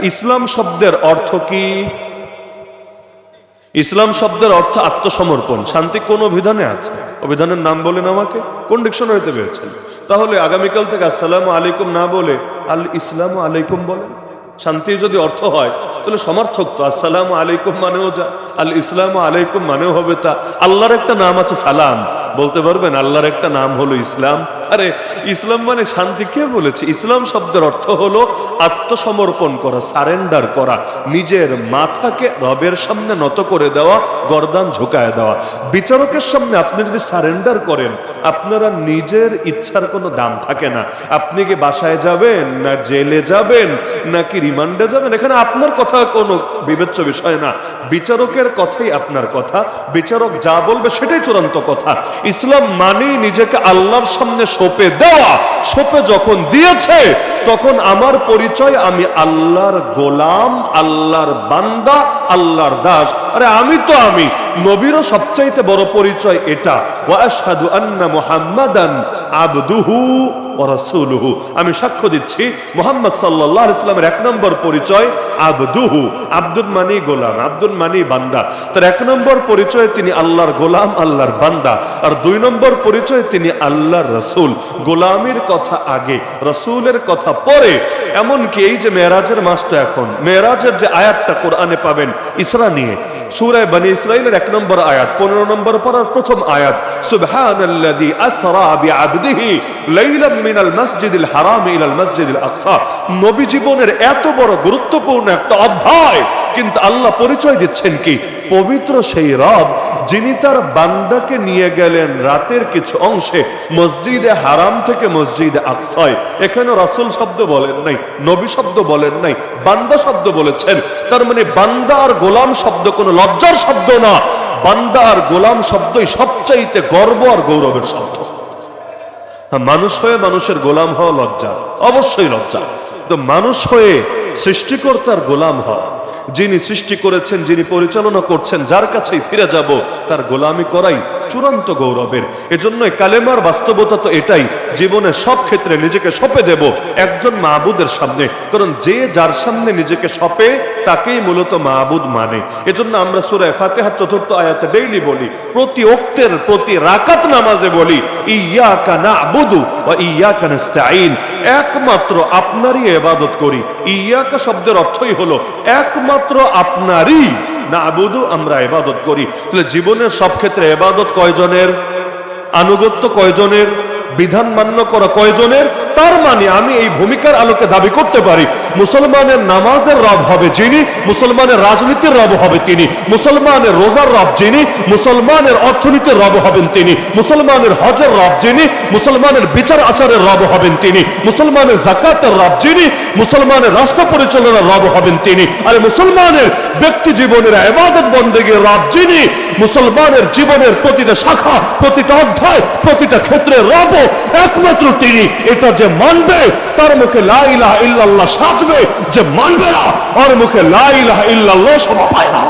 ইসলাম শব্দের অর্থ কি? ইসলাম শব্দের অর্থ আত্মসমর্পণ। শান্তি কোন অভিধানে আছে? অভিধানের নাম বলেন আমাকে, কোন ডিকশনারিতে পেয়েছেন? তাহলে আগামীকাল থেকে আসসালামু আলাইকুম না বলে আল ইসলামু আলাইকুম বলেন। শান্তির যদি অর্থ হয় তাহলে সমার্থক তো আসসালামু আলাইকুম মানেও যা, আল ইসলামু আলাইকুম মানেও হবে তা। আল্লাহর একটা নাম আছে সালাম, বলতে পারবেন আল্লাহর একটা নাম হলো ইসলাম? আরে ইসলাম মানে শান্তি কে বলেছে? ইসলাম শব্দের অর্থ হলো আত্মসমর্পণ করা, সারেন্ডার করা, নিজের মাথাকে রবের সামনে নত করে দেওয়া, গর্দান ঝুঁকায় দেওয়া। বিচারকের সামনে আপনি যদি সারেন্ডার করেন, আপনারা নিজের ইচ্ছার কোনো দাম থাকে না। আপনি কি বাসায় যাবেন, না জেলে যাবেন, নাকি রিমান্ডে যাবেন, এখানে আপনার কথা কোনো বিবেচ্য বিষয় না। বিচারকের কথাই আপনার কথা, বিচারক যা বলবে সেটাই চূড়ান্ত কথা। ইসলাম মানেই নিজেকে আল্লাহর সামনে সঁপে দেওয়া। সঁপে যখন দিয়েছে তখন আমার পরিচয় আমি আল্লাহর গোলাম, আল্লাহর বান্দা, আল্লাহর দাস। আরে আমি তো আমি। নবীরও সবচাইতে বড় পরিচয় এটা, ওয়া আশহাদু আন্না মুহাম্মাদান আবদুহু ওয়া রাসূলুহু। আমি সাক্ষ্য দিচ্ছি মুহাম্মদ সাল্লাল্লাহু আলাইহি ওয়াসাল্লামের এক নম্বর পরিচয় আবদুহু। আব্দুল মানি গোলাম, আব্দুল মানি বান্দা। তার এক নম্বর পরিচয় তিনি আল্লাহর গোলাম, আল্লাহর বান্দা। আর দুই নম্বর পরিচয় তিনি আল্লাহর রাসূল। গোলামের কথা আগে, রাসূলের কথা পরে। এমনকি এই যে মেরাজের মাসটা, এখন মেরাজের যে আয়াতটা কোরআনে পাবেন ইসরা নিয়ে, সূরা বনী ইসরাঈলের 1 নম্বর আয়াত, 15 নম্বর পারার প্রথম আয়াত, সুবহানাল্লাযী আসরা বিআবদিহি লাইলাম মিনাল মাসজিদিল হারাম ইলাল মাসজিদিল আকসা। নবী জীবনের এত বড় গুরুত্বপূর্ণ একটা অধ্যায়, কিন্তু আল্লাহ পরিচয় দিচ্ছেন কি? পবিত্র সেই রব যিনি তার বান্দাকে নিয়ে গেলেন রাতের কিছু অংশে মসজিদে হারাম থেকে মসজিদে আকসায়। এখানে রাসূল শব্দ বলেন নাই, নবী শব্দ বলেন নাই, বান্দা শব্দ বলেছেন। তার মানে বান্দা আর গোলাম শব্দ কোনো লজ্জার শব্দ না। বান্দা আর গোলাম শব্দই সবচাইতে গর্ব আর গৌরবের শব্দ। মানুষ হয়ে মানুষের গোলাম হওয়া লজ্জা, অবশ্যই লজ্জা। তো মানুষ হয়ে সৃষ্টিকর্তার গোলাম হওয়া, যিনি সৃষ্টি করেছেন, যিনি পরিচালনা করছেন, যার কাছেই ফিরে যাব, তার গোলামি করাই চূড়ান্ত গৌরবের। এজন্যই কালেমার বাস্তবতা তো এটাই, জীবনে সব ক্ষেত্রে নিজেকে সঁপে দেব একজন মাবুদের সামনে। কারণ যে যার সামনে নিজেকে সঁপে তাকেই মূলত মাবুদ মানে। এজন্য আমরা সূরা ফাতিহার 4th আয়াতে ডেইলি বলি, প্রতি ওয়াক্তের প্রতি রাকাত নামাজে বলি, ইয়াকা না'বুদু ওয়া ইয়াকা নাস্তাঈন। একমাত্র আপনারই ইবাদত করি। ইয়াকা শব্দের অর্থই হলো একমাত্র আপনারই, না'বুদু আমরা ইবাদত করি। তাহলে জীবনের সব ক্ষেত্রে ইবাদত কয়জনের? আনুগত্য কয়জনের? বিধান মান্য করা কয়জনের? তার মানে আমি এই ভূমিকার আলোকে দাবি করতে পারি, মুসলমানের নামাজের রব হবে যিনি, মুসলমানের রাজনীতির রব হবে তিনি, মুসলমানের রোজার রব যিনি, মুসলমানের অর্থনীতির রব হবেন তিনি, মুসলমানের হজের রব যিনি, মুসলমানের বিচার আচারের রব হবেন তিনি, মুসলমানের যাকাতের রব যিনি, মুসলমানের রাষ্ট্র পরিচালনার রব হবেন তিনি। আর মুসলমানের ব্যক্তি জীবনের ইবাদত বন্দেগীর রব যিনি, মুসলমানের জীবনের প্রতিটা শাখা, প্রতিটা অধ্যায়, প্রতিটা ক্ষেত্রে রব একমাত্র তিনি। এটা যে মানবে তার মুখে লা ইলাহা ইল্লাল্লাহ সাজবে, যে মানবে না ওর মুখে লা ইলাহা ইল্লাল্লাহ শোভা পায় না।